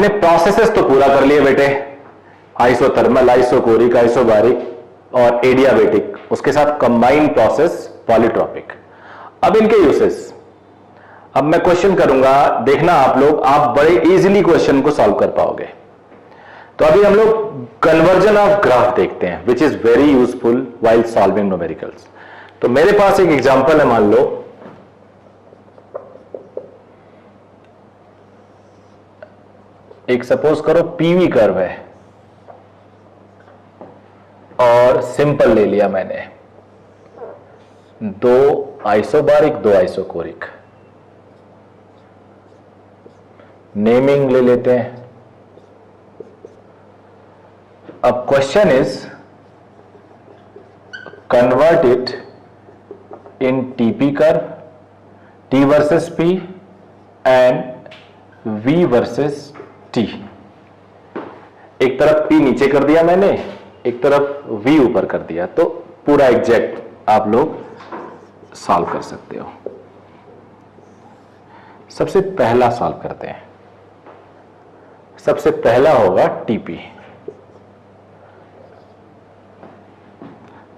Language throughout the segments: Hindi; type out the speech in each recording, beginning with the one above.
हमने प्रोसेसेस तो पूरा कर लिए बेटे, आइसोथर्मल, आइसोकोरिक, आइसोबारिक और एडियाबेटिक, उसके साथ कंबाइंड प्रोसेस पॉलीट्रॉपिक। अब इनके यूसेस, अब मैं क्वेश्चन करूंगा, देखना आप लोग, आप बड़े इजीली क्वेश्चन को सॉल्व कर पाओगे। तो अभी हम लोग कन्वर्जन ऑफ ग्राफ देखते हैं, which is very useful while solving numericals. तो मेरे पास एक एग्जांपल है, मान लो एक सपोज करो पीवी कर्व है और सिंपल ले लिया मैंने, दो आइसोबारिक दो आइसोकोरिक, नेमिंग ले लेते हैं। अब question is convert it in TP curve, T versus P and V versus T. एक तरफ पी नीचे कर दिया मैंने, एक तरफ वी ऊपर कर दिया, तो पूरा एग्जैक्ट आप लोग सॉल्व कर सकते हो। सबसे पहला सॉल्व करते हैं। सबसे पहला होगा टीपी।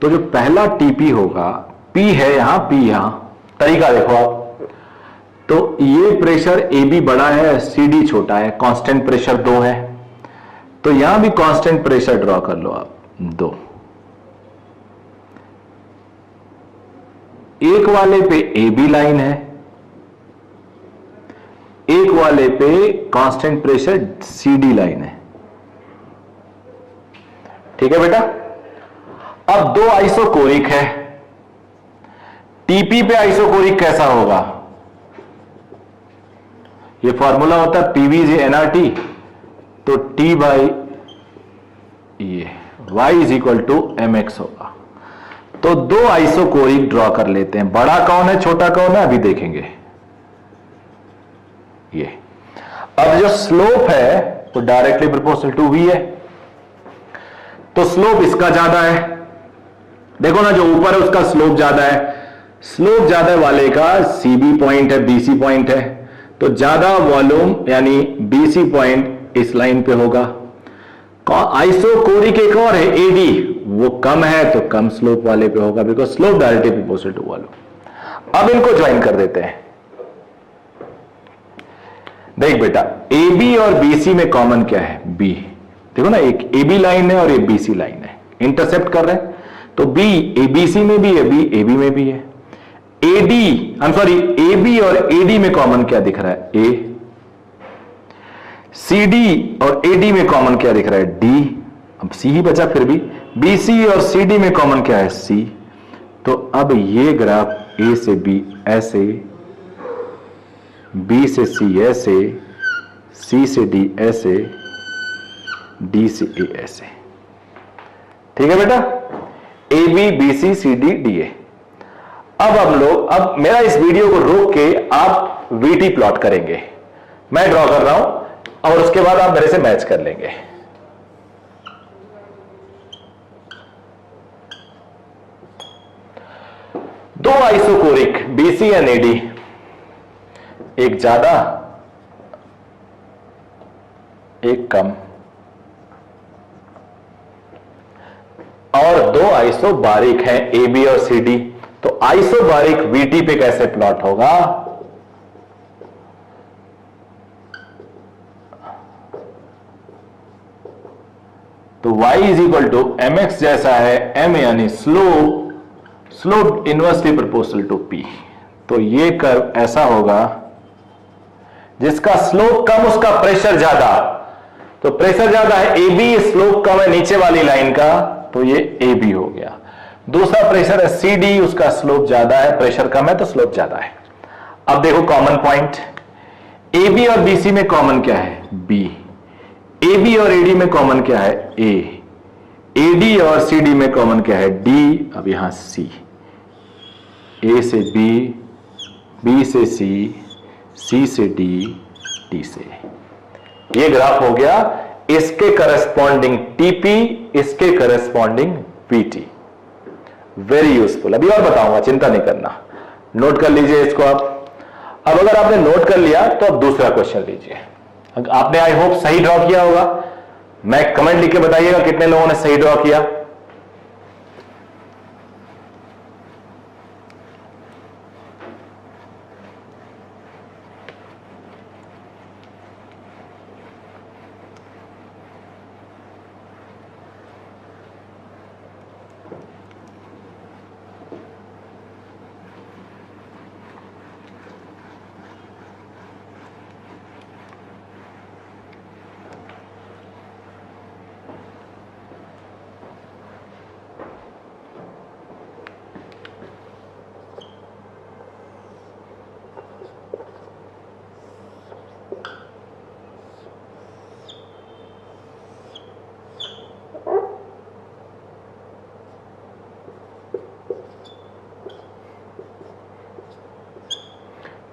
तो जो पहला टीपी होगा, पी है यहां, पी यहां, तरीका देखो आप। तो ये प्रेशर ए बी बड़ा है, सी डी छोटा है, कांस्टेंट प्रेशर 2 है, तो यहां भी कांस्टेंट प्रेशर ड्रॉ कर लो आप 2। एक वाले पे ए बी लाइन है, एक वाले पे constant pressure C D line है। ठीक है बेटा। अब दो आइसोकोरिक है, टीपी पे आइसोकोरिक कैसा होगा? ये फॉर्मूला होता है पीवी इज एनआरटी, तो टी बाई ये Y is equal to M X होगा। तो दो आइसोकोरिक ड्रॉ कर लेते हैं। बड़ा कौन है छोटा कौन है अभी देखेंगे। ये अब जो स्लोप है वो डायरेक्टली प्रोपोर्शनल टू वी है, तो स्लोप इसका ज्यादा है। देखो ना, जो ऊपर है उसका स्लोप ज्यादा है, स्लोप ज्यादा वाले का सीबी पॉइंट है, बीसी पॉइंट है, तो ज्यादा वॉल्यूम यानी बीसी पॉइंट इस लाइन पे होगा। आइसोकोरिक एक और है एडी, वो कम है तो कम स्लोप वाले पे होगा, because slope directly proportional to volume. अब इनको ज्वाइन कर देते हैं। देख बेटा, ए बी और बीसी में कॉमन क्या है? बी। देखो ना, एक ए बी लाइन है और एक बीसी लाइन है, इंटरसेप्ट कर रहे हैं, तो बी ए बी सी में भी है, बी ए बी में भी है। एडी ए बी और एडी में कॉमन क्या दिख रहा है? ए। सी डी और एडी में कॉमन क्या दिख रहा है? डी। अब सी ही बचा फिर भी। बीसी और सी डी में कॉमन क्या है? सी। तो अब ये ग्राफ ए से बी ऐसे, बी से सी ऐसे, सी से डी ऐसे, डी से ए ऐसे। ठीक है बेटा, A B B C C D D A. अब हम लोग, अब मेरा इस वीडियो को रोक के आप वीटी प्लॉट करेंगे, मैं ड्रॉ कर रहा हूं, और उसके बाद आप मेरे से मैच कर लेंगे। दो आइसोकोरिक बीसी एंड एडी, एक ज्यादा एक कम, और दो आइसोबारिक हैं ए बी और सी डी। तो आइसोबारिक वीटी पे कैसे प्लॉट होगा? तो y is equal to M X जैसा है, m यानी slope inversely proportional to p। तो ये कर्व ऐसा होगा जिसका स्लोप कम उसका प्रेशर ज्यादा। तो प्रेशर ज्यादा है ए बी, स्लोप कम है नीचे वाली लाइन का, तो ये ए बी हो गया। दूसरा प्रेशर है सी डी, उसका स्लोप ज्यादा है, प्रेशर कम है तो स्लोप ज्यादा है। अब देखो कॉमन पॉइंट, ए बी और बी सी में कॉमन क्या है? बी। ए बी और एडी में कॉमन क्या है? ए। एडी और सी डी में कॉमन क्या है? डी। अब यहां सी, ए से बी, बी से सी, सी से डी, डी से ए। ये ग्राफ हो गया, इसके करस्पॉन्डिंग टीपी, इसके करस्पॉन्डिंग वीटी। Very useful. अभी और बताऊंगा, चिंता नहीं करना, नोट कर लीजिए इसको आप। अब अगर आपने नोट कर लिया तो अब दूसरा क्वेश्चन लीजिए। आपने आई होप सही ड्रॉ किया होगा। मैं कमेंट लिख के बताइएगा कितने लोगों ने सही ड्रॉ किया।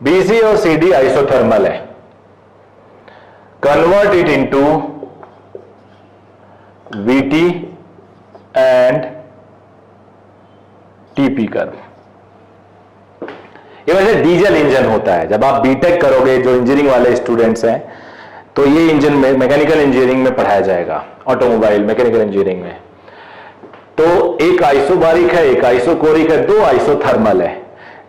बीसी और सीडी आइसोथर्मल है। Convert it into VT and TP curve. ये वैसे डीजल इंजन होता है। जब आप बीटेक करोगे, जो इंजीनियरिंग वाले स्टूडेंट्स हैं, तो ये इंजन में मैकेनिकल इंजीनियरिंग में पढ़ाया जाएगा, ऑटोमोबाइल मैकेनिकल इंजीनियरिंग में। तो एक आइसोबारिक है, एक आइसोकोरिक है, दो आइसोथर्मल है।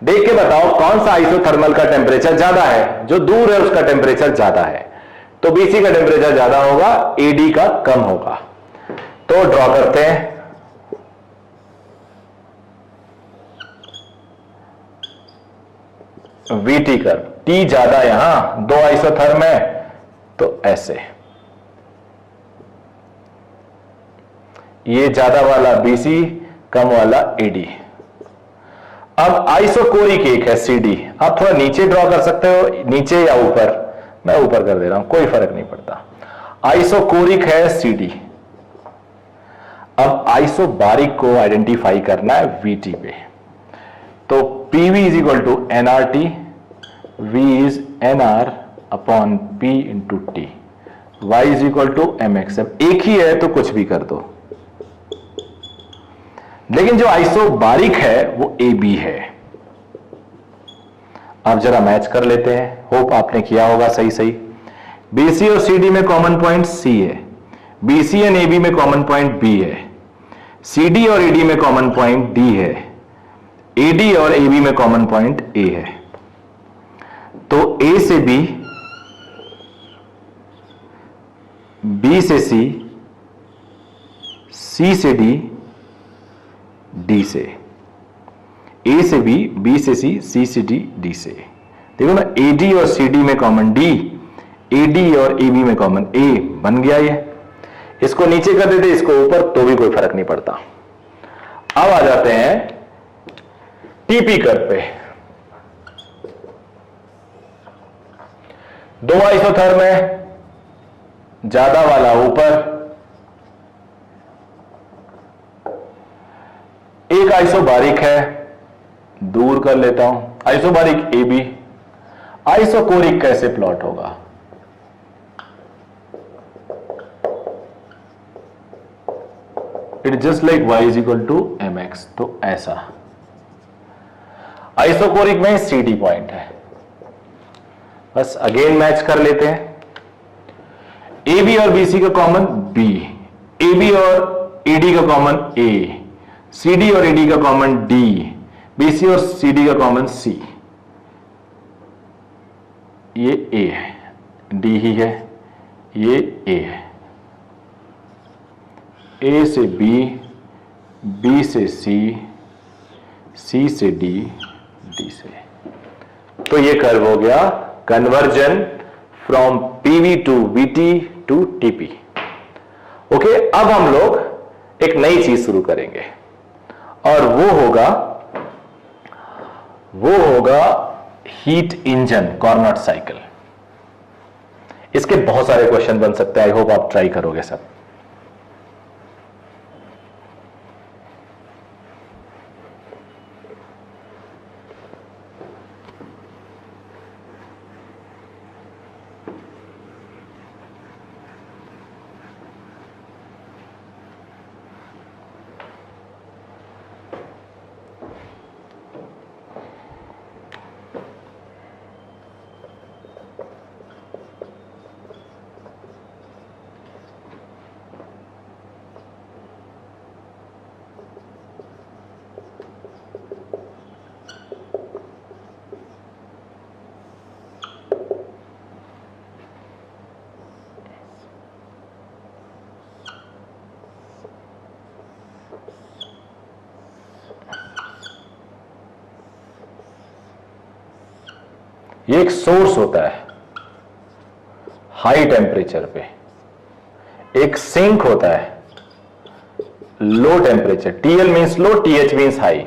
देख के बताओ कौन सा आइसोथर्मल का टेम्परेचर ज्यादा है। जो दूर है उसका टेम्परेचर ज्यादा है, तो बीसी का टेम्परेचर ज्यादा होगा, एडी का कम होगा। तो ड्रॉ करते हैं। वीटी कर्व, टी ज्यादा यहां, दो आइसोथर्म है, तो ऐसे ये ज्यादा वाला बीसी, कम वाला एडी। अब आइसोकोरिक एक है सीडी। आप थोड़ा नीचे ड्रॉ कर सकते हो, नीचे या ऊपर। मैं ऊपर कर दे रहा हूं, कोई फर्क नहीं पड़ता। आइसोकोरिक है सीडी। अब आइसोबारिक को आइडेंटिफाई करना है वीटी पे। तो PV is equal to NRT, V is NR upon P into T, Y is equal to MX. अब एक ही है तो कुछ भी कर दो, लेकिन जो आइसोबारिक है वो ए बी है। अब जरा मैच कर लेते हैं, होप आपने किया होगा सही सही। बीसी और सीडी में कॉमन पॉइंट सी है, बीसी एंड एबी में कॉमन पॉइंट बी है, सीडी और ईडी में कॉमन पॉइंट डी है, एडी और एबी में कॉमन पॉइंट ए है। तो ए से बी, बी से सी, सी से डी, डी से। ए से बी से सी से डी, डी से। देखो ना, एडी और सीडी में कॉमन डी, एडी और एबी में कॉमन ए, बन गया ये। इसको नीचे कर देते, इसको ऊपर, तो भी कोई फर्क नहीं पड़ता। अब आ जाते हैं टीपी कर्व पे। दो आइसोथर्म है, ज्यादा वाला ऊपर, एक आइसोबारिक है, दूर कर लेता हूं, आइसोबारिक ए बी। आइसोकोरिक कैसे प्लॉट होगा? It just like y is equal to M X. तो ऐसा आइसोकोरिक में सी पॉइंट है। बस अगेन मैच कर लेते हैं। ए बी और बी सी का कॉमन बी, ए बी और ईडी का कॉमन ए, सी डी और ईडी का कॉमन डी, बीसी और सीडी का कॉमन सी। ये ए है, डी ही है, ये ए है। ए से बी, बी से सी, सी से डी, डी से। तो ये कर्व हो गया conversion from PV to VT to TP. Okay, अब हम लोग एक नई चीज शुरू करेंगे और वो होगा हीट इंजन कॉर्नट साइकिल। इसके बहुत सारे क्वेश्चन बन सकते हैं। आई होप आप ट्राई करोगे सब। ये एक सोर्स होता है हाई टेम्परेचर पे, एक सिंक होता है low temperature. TL means low, TH means high.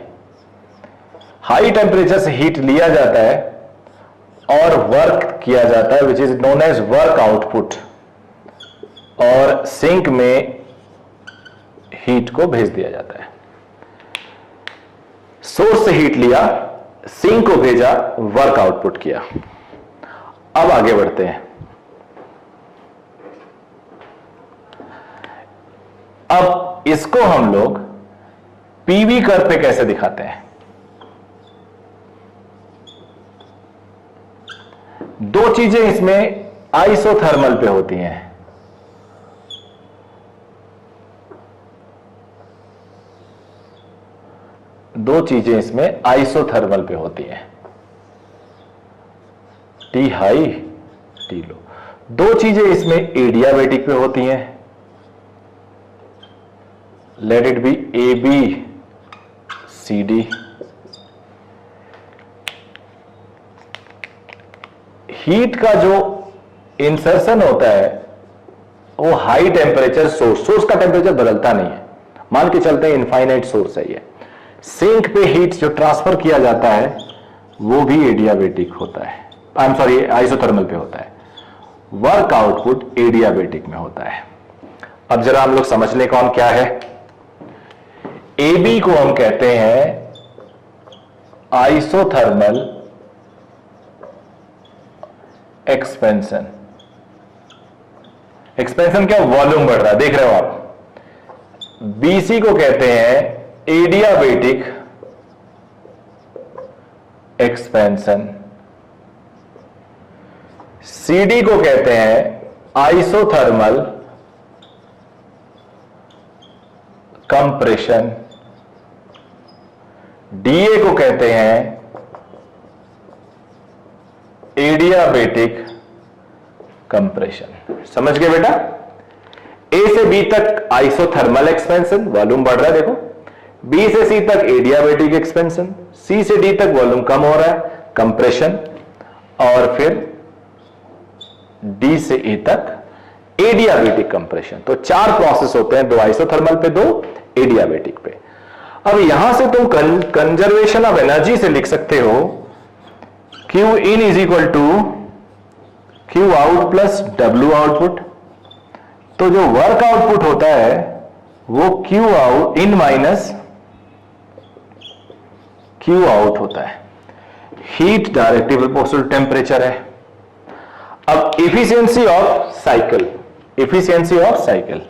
High temperature से हीट लिया जाता है और वर्क किया जाता है which is known as work output, और सिंक में हीट को भेज दिया जाता है। सोर्स से हीट लिया, सिंक को भेजा, वर्क आउटपुट किया। अब आगे बढ़ते हैं। अब इसको हम लोग पीवी कर्व पे कैसे दिखाते हैं? दो चीजें इसमें आइसोथर्मल पे होती हैं। दो चीजें इसमें आइसोथर्मल पे होती हैं, टी हाई टी लो। दो चीजें इसमें एडियाबेटिक पे होती हैं, let it be A B C D. Heat का जो इंसर्शन होता है वो हाई टेम्परेचर सोर्स का टेम्परेचर बदलता नहीं है, मान के चलते हैं इनफाइनाइट सोर्स है ये। सिंक पे हीट जो ट्रांसफर किया जाता है वो भी एडियाबेटिक होता है, आई एम सॉरी आइसोथर्मल पे होता है। वर्क आउटपुट एडियाबेटिक में होता है। अब जरा हम लोग समझ लें कौन क्या है। ए बी को हम कहते हैं आइसोथर्मल एक्सपेंशन। एक्सपेंशन क्या? वॉल्यूम बढ़ रहा है, देख रहे हो आप। बीसी को कहते हैं एडियाबेटिक एक्सपेंशन। सीडी को कहते हैं आइसोथर्मल कंप्रेशन। डीए को कहते हैं एडियाबेटिक कंप्रेशन। समझ गए बेटा? ए से बी तक आइसोथर्मल एक्सपेंशन, वॉल्यूम बढ़ रहा है देखो। बी से सी तक एडियाबेटिक एक्सपेंशन, सी से डी तक वॉल्यूम कम हो रहा है, कंप्रेशन, और फिर डी से ए तक एडियाबेटिक कंप्रेशन। तो चार प्रोसेस होते हैं, दो आइसोथर्मल पे, दो एडियाबेटिक पे। अब यहां से तुम कंजर्वेशन ऑफ एनर्जी से लिख सकते हो Q in is equal to Q out plus W output. तो जो वर्क आउटपुट होता है वो Q out in minus Q out होता है। Heat directly proportional to temperature है। अब efficiency of cycle, efficiency of cycle,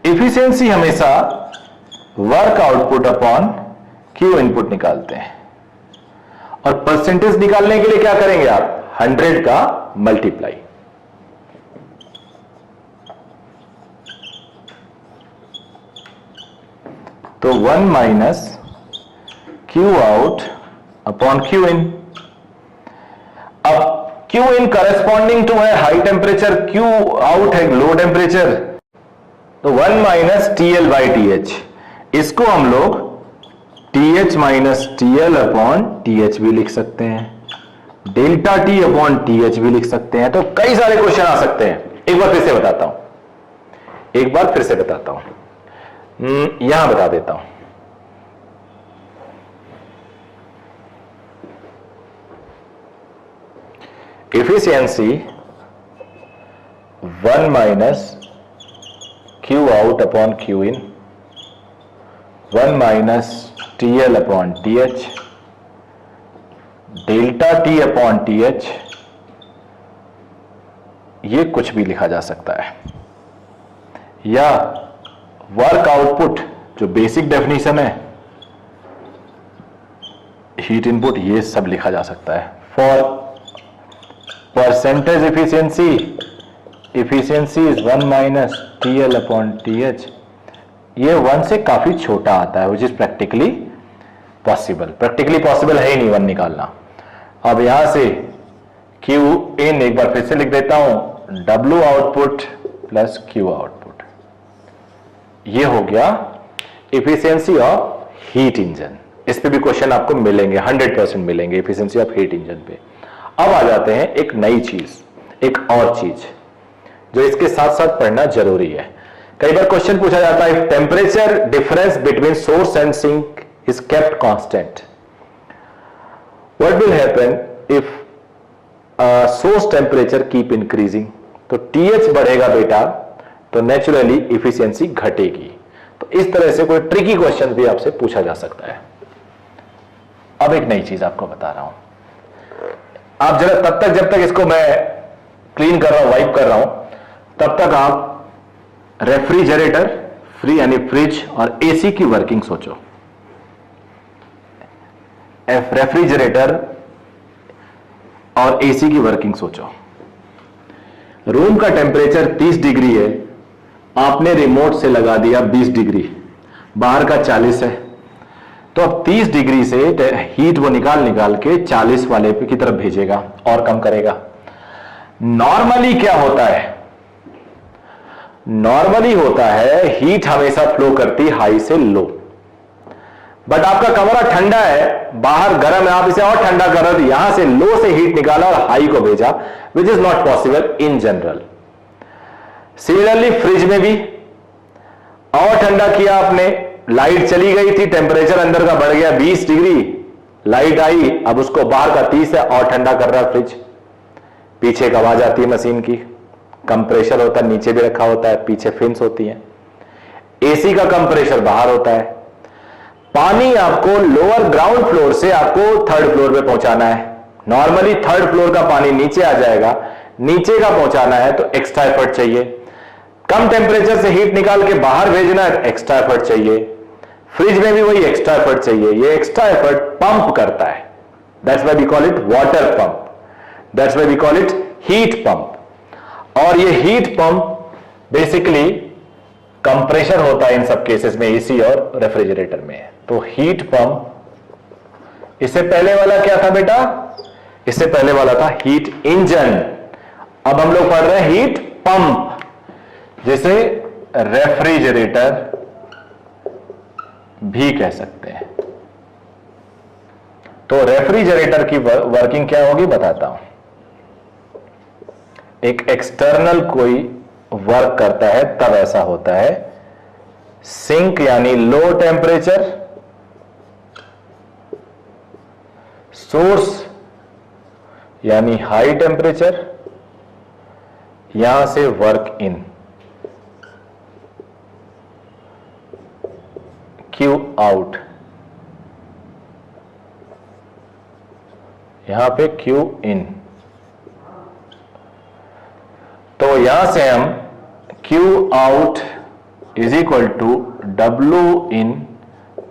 efficiency हमेशा work output upon Q input निकालते हैं, और परसेंटेज निकालने के लिए क्या करेंगे आप? 100 का मल्टीप्लाई। तो 1 minus Q out upon Q इन। अब Q इन करस्पॉन्डिंग टू है हाई टेम्परेचर, Q आउट है लो टेम्परेचर, तो 1 माइनस TL बाई TH। इसको हम लोग TH minus TL upon TH भी लिख सकते हैं, डेल्टा T अपॉन TH भी लिख सकते हैं। तो कई सारे क्वेश्चन आ सकते हैं। एक बार फिर से बताता हूं, यहां बता देता हूं। Efficiency 1 minus Q out upon Q इन, 1 minus TL upon TH, delta T upon TH, ये कुछ भी लिखा जा सकता है, या वर्क आउटपुट जो बेसिक डेफिनेशन है, हीट इनपुट, ये सब लिखा जा सकता है। For percentage efficiency, efficiency is 1 minus TL upon TH। ये 1 से काफी छोटा आता है, विच इज प्रैक्टिकली पॉसिबल है ही नहीं 1 निकालना। अब यहां से Q इन एक बार फिर से लिख देता हूं, W output plus Q output, ये हो गया इफिशियंसी ऑफ हीट इंजन, इस पे भी क्वेश्चन आपको मिलेंगे, 100% मिलेंगे इफिशियंसी ऑफ हीट इंजन पे। अब आ जाते हैं एक नई चीज, एक और चीज जो इसके साथ साथ पढ़ना जरूरी है। कई बार क्वेश्चन पूछा जाता है, if temperature difference between source and sink is kept constant, what will happen if source temperature keep increasing. तो TH बढ़ेगा बेटा तो नेचुरली इफिशियंसी घटेगी। तो इस तरह से कोई ट्रिकी क्वेश्चन भी आपसे पूछा जा सकता है। अब एक नई चीज आपको बता रहा हूं, आप जरा तब तक, जब तक इसको मैं क्लीन कर रहा हूं, वाइप कर रहा हूं, तब तक आप रेफ्रिजरेटर, फ्री यानी फ्रिज और AC की वर्किंग सोचो। रेफ्रिजरेटर और AC की वर्किंग सोचो। रूम का टेम्परेचर 30 डिग्री है, आपने रिमोट से लगा दिया 20 डिग्री, बाहर का 40 है, तो अब 30 डिग्री से हीट वो निकाल के 40 वाले की तरफ भेजेगा और कम करेगा। नॉर्मली क्या होता है, नॉर्मली होता है हीट हमेशा फ्लो करती हाई से लो, बट आपका कमरा ठंडा है, बाहर गर्म है, आप इसे और ठंडा कर रहे हो, यहां से लो से हीट निकाला और हाई को भेजा, which is not possible in general. Similarly fridge में भी और ठंडा किया आपने, लाइट चली गई थी, टेम्परेचर अंदर का बढ़ गया 20 डिग्री, लाइट आई, अब उसको बाहर का 30 है और ठंडा कर रहा है फ्रिज। पीछे एक आवाज आती है मशीन की, कंप्रेशर होता है, नीचे भी रखा होता है, पीछे फिन्स होती हैं। AC का कंप्रेशर बाहर होता है। पानी आपको लोअर ग्राउंड फ्लोर से आपको थर्ड फ्लोर पे पहुंचाना है। नॉर्मली थर्ड फ्लोर का पानी नीचे आ जाएगा, नीचे का पहुंचाना है तो एक्स्ट्रा एफर्ट चाहिए। कम टेम्परेचर से हीट निकाल के बाहर भेजना है, एक्स्ट्रा एफर्ट चाहिए। फ्रिज में भी वही एक्स्ट्रा एफर्ट चाहिए। ये एक्स्ट्रा एफर्ट पंप करता है, that's why we call it water pump, that's why we call it heat pump. और ये हीट पंप बेसिकली कंप्रेशर होता है इन सब केसेस में, AC और रेफ्रिजरेटर में। तो हीट पंप, इससे पहले वाला क्या था बेटा, इससे पहले वाला था हीट इंजन, अब हम लोग पढ़ रहे हैं हीट पंप, जिसे रेफ्रिजरेटर भी कह सकते हैं। तो रेफ्रिजरेटर की वर्किंग क्या होगी बताता हूं। एक एक्सटर्नल कोई वर्क करता है तब ऐसा होता है। सिंक यानी लो टेम्परेचर, सोर्स यानी हाई टेम्परेचर, यहां से वर्क इन, क्यू आउट, यहां पे क्यू इन। तो यहां से हम Q out is equal to W in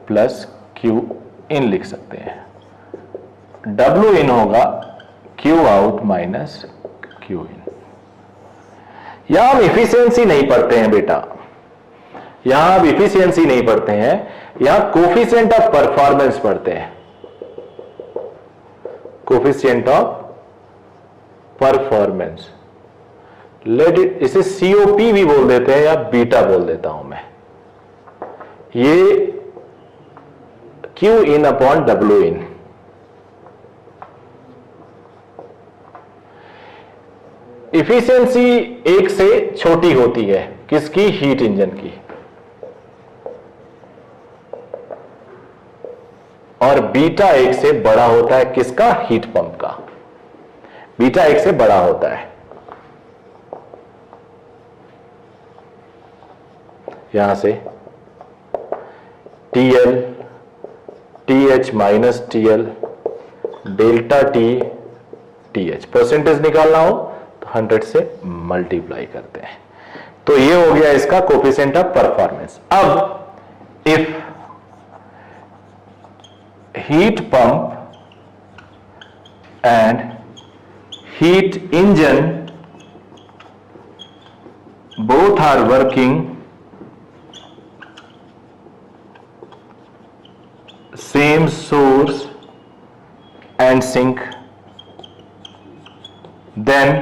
plus Q in लिख सकते हैं। W इन होगा Q out minus Q in. यहां हम इफिशियंसी नहीं पढ़ते हैं बेटा, यहां हम इफिशियंसी नहीं पढ़ते हैं, यहां कोफिशिएंट ऑफ परफॉर्मेंस पढ़ते हैं। Coefficient of performance, let it, इसे COP भी बोल देते हैं या बीटा बोल देता हूं मैं। ये Q इन अपॉन W इन। इफिशियंसी एक से छोटी होती है, किसकी, हीट इंजन की, और बीटा एक से बड़ा होता है, किसका, हीट पंप का। बीटा एक से बड़ा होता है। यहां से TL, TH minus TL, delta T, TH, percentage निकालना हो तो 100 से मल्टीप्लाई करते हैं। तो ये हो गया इसका कोफिशिएंट ऑफ परफॉर्मेंस। अब if heat pump and heat engine both are working same source and sink, then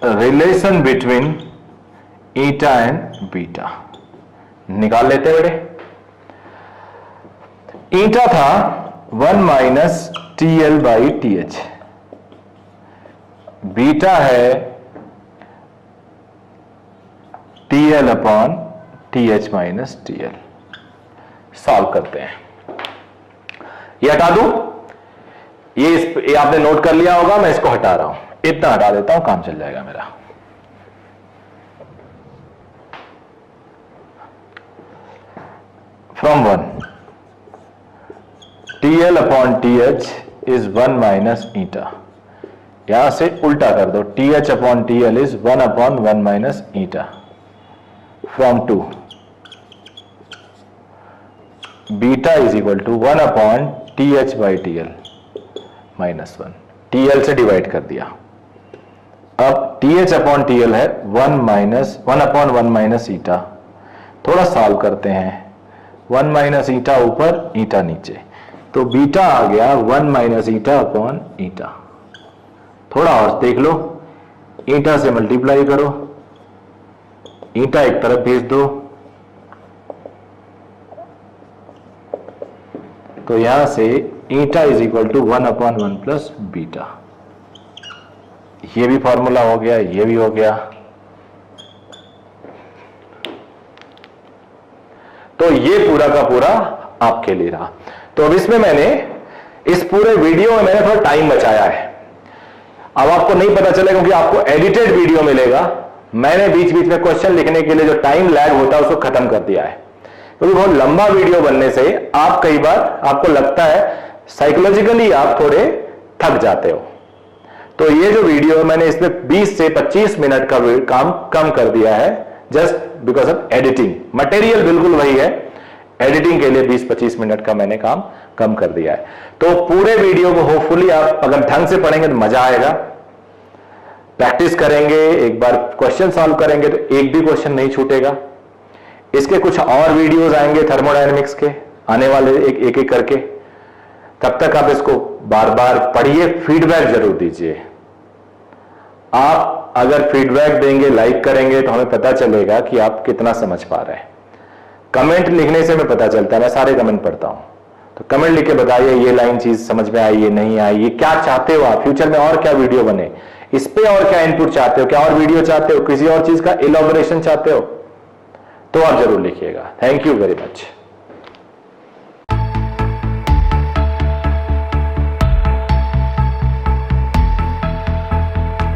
a relation between eta and beta, निकाल लेते हैं बेटे। ईटा था 1 minus TL by TH, beta है TL upon TH minus TL। Solve करते हैं, ये हटा दूं, ये आपने नोट कर लिया होगा, मैं इसको हटा रहा हूं, इतना हटा देता हूं, काम चल जाएगा मेरा। From 1 TL upon TH is 1 minus eta, यहां से उल्टा कर दो, TH upon TL is 1 upon 1 minus eta. From 2 beta is equal to 1 upon TH by TL minus 1, TL से डिवाइड कर दिया। अब TH अपॉन TL है 1 अपॉन 1 माइनस ईटा। थोड़ा सॉल्व करते हैं, 1 माइनस ईटा ऊपर, ईटा नीचे, तो बीटा आ गया 1 माइनस ईटा अपॉन ईटा। थोड़ा और देख लो, ईटा से मल्टीप्लाई करो, ईटा एक तरफ भेज दो, तो यहां से eta is equal to 1 upon 1 plus beta. ये भी फॉर्मूला हो गया, ये भी हो गया। तो ये पूरा का पूरा आपके लिए रहा। तो अब इसमें मैंने इस पूरे वीडियो में मैंने थोड़ा टाइम बचाया है। अब आपको नहीं पता चलेगा क्योंकि आपको एडिटेड वीडियो मिलेगा। मैंने बीच बीच में क्वेश्चन लिखने के लिए जो टाइम लैग होता है उसको खत्म कर दिया है, क्योंकि बहुत लंबा वीडियो बनने से आप कई बार आपको लगता है साइकोलॉजिकली आप थोड़े थक जाते हो। तो ये जो वीडियो मैंने इसमें 20 से 25 मिनट का काम कम कर दिया है, just because of editing. Material बिल्कुल वही है, एडिटिंग के लिए 20-25 मिनट का मैंने काम कम कर दिया है। तो पूरे वीडियो को होपफुली आप अगर ढंग से पढ़ेंगे तो मजा आएगा। प्रैक्टिस करेंगे, एक बार क्वेश्चन सॉल्व करेंगे तो एक भी क्वेश्चन नहीं छूटेगा। इसके कुछ और वीडियोस आएंगे थर्मोडायनेमिक्स के, आने वाले एक एक करके। तब तक आप इसको बार बार पढ़िए, फीडबैक जरूर दीजिए। आप अगर फीडबैक देंगे, लाइक करेंगे तो हमें पता चलेगा कि आप कितना समझ पा रहे हैं। कमेंट लिखने से हमें पता चलता है, मैं सारे कमेंट पढ़ता हूं, तो कमेंट लिख के बताइए ये लाइन चीज समझ में आई, ये नहीं आई, ये क्या चाहते हो आप फ्यूचर में, और क्या वीडियो बने इस पे, और क्या इनपुट चाहते हो, क्या और वीडियो चाहते हो, किसी और चीज का इलॉबरेशन चाहते हो, तो आप जरूर लिखिएगा। Thank you very much.